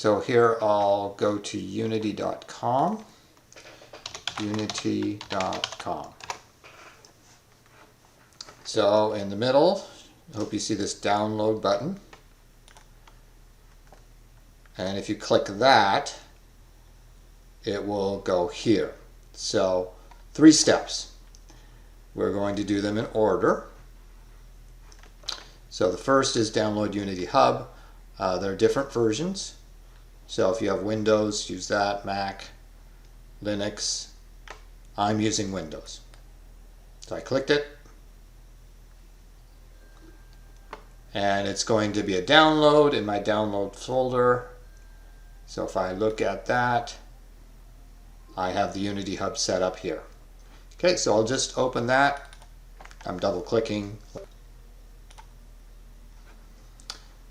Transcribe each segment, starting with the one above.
So here I'll go to unity.com. Unity.com. So in the middle, I hope you see this download button. And if you click that, it will go here. So 3 steps. We're going to do them in order. So the first is download Unity Hub. There are different versions. So if you have Windows, use that, Mac, Linux. I'm using Windows. So I clicked it. And it's going to be a download in my download folder. So if I look at that, I have the Unity Hub set up here. Okay, so I'll just open that. I'm double clicking.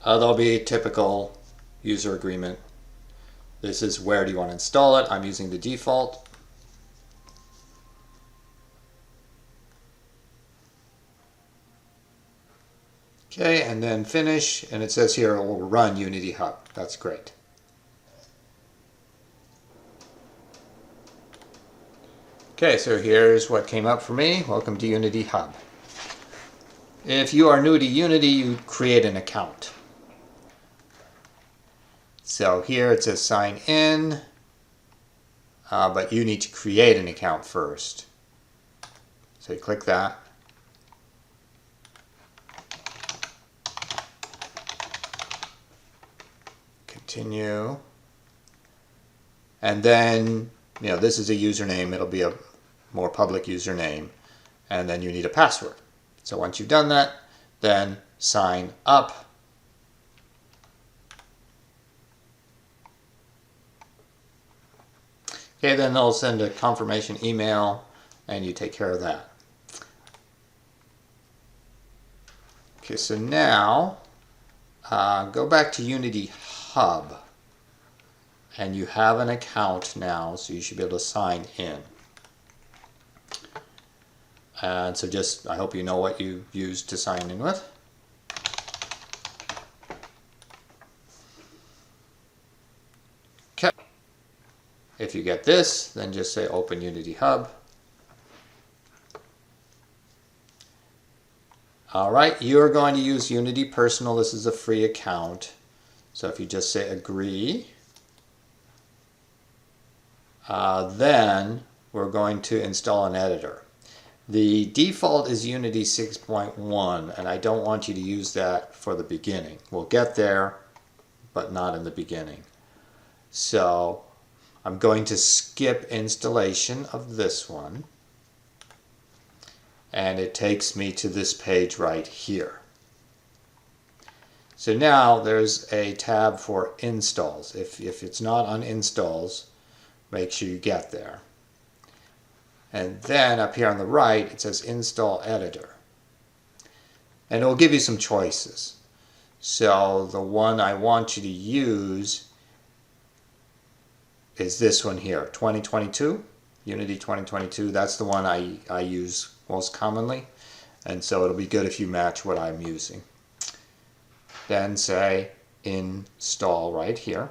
There'll be a typical user agreement. This is where do you want to install it. I'm using the default. Okay, and then finish, and it says here it will run Unity Hub. That's great. Okay, so here's what came up for me. Welcome to Unity Hub. If you are new to Unity, you create an account. So here it says sign in, but you need to create an account first. So you click that. Continue. And then, this is a username. It'll be a more public username. And then you need a password. So once you've done that, then sign up. Okay, then they'll send a confirmation email and you take care of that. Okay, so now go back to Unity Hub. And you have an account now, so you should be able to sign in. And so I hope you know what you used to sign in with. Okay. If you get this, then just say Open Unity Hub. Alright, you're going to use Unity Personal. This is a free account. So if you just say Agree, then we're going to install an editor. The default is Unity 6.1, and I don't want you to use that for the beginning. We'll get there, but not in the beginning. So I'm going to skip installation of this one, and it takes me to this page right here. So now there's a tab for installs. If it's not on installs, make sure you get there. And then up here on the right, it says Install Editor. And it will give you some choices. So the one I want you to use is this one here, 2022, Unity 2022. That's the one I use most commonly. And so it'll be good if you match what I'm using. Then say Install right here.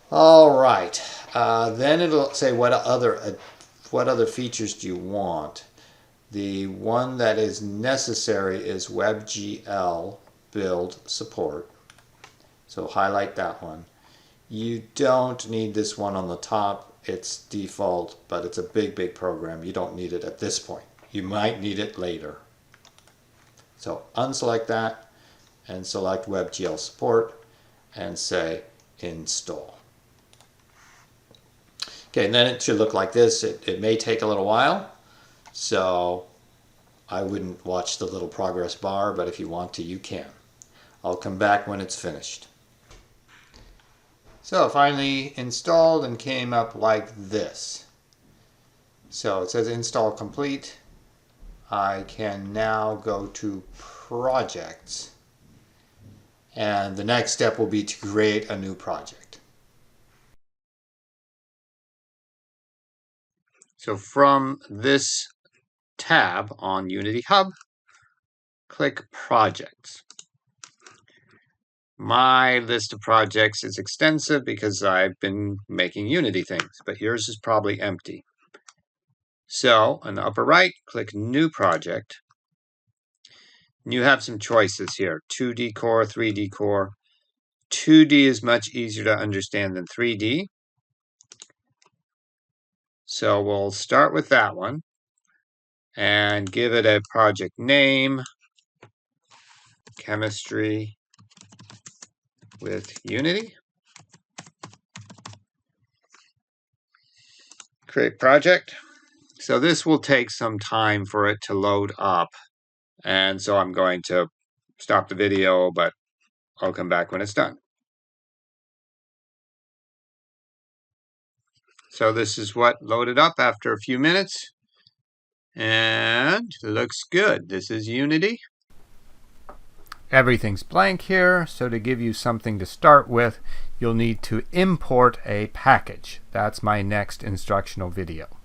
All right, then it'll say what other features do you want. The one that is necessary is WebGL build support. So highlight that one. You don't need this one on the top. It's default, but it's a big program. You don't need it at this point. You might need it later. So unselect that and select WebGL support and say install. Okay, and then it should look like this. It may take a little while, so I wouldn't watch the little progress bar, but if you want to, you can. I'll come back when it's finished. So finally installed and came up like this. So it says install complete. I can now go to projects, and the next step will be to create a new project. So from this tab on Unity Hub, click Projects. My list of projects is extensive because I've been making Unity things, but yours is probably empty. So on the upper right, click New Project. You have some choices here, 2D Core, 3D Core. 2D is much easier to understand than 3D. So we'll start with that one and give it a project name, Chemistry with Unity. Create project. So this will take some time for it to load up. And so I'm going to stop the video, but I'll come back when it's done. So this is what loaded up after a few minutes. And looks good. This is Unity. Everything's blank here, so to give you something to start with, you'll need to import a package. That's my next instructional video.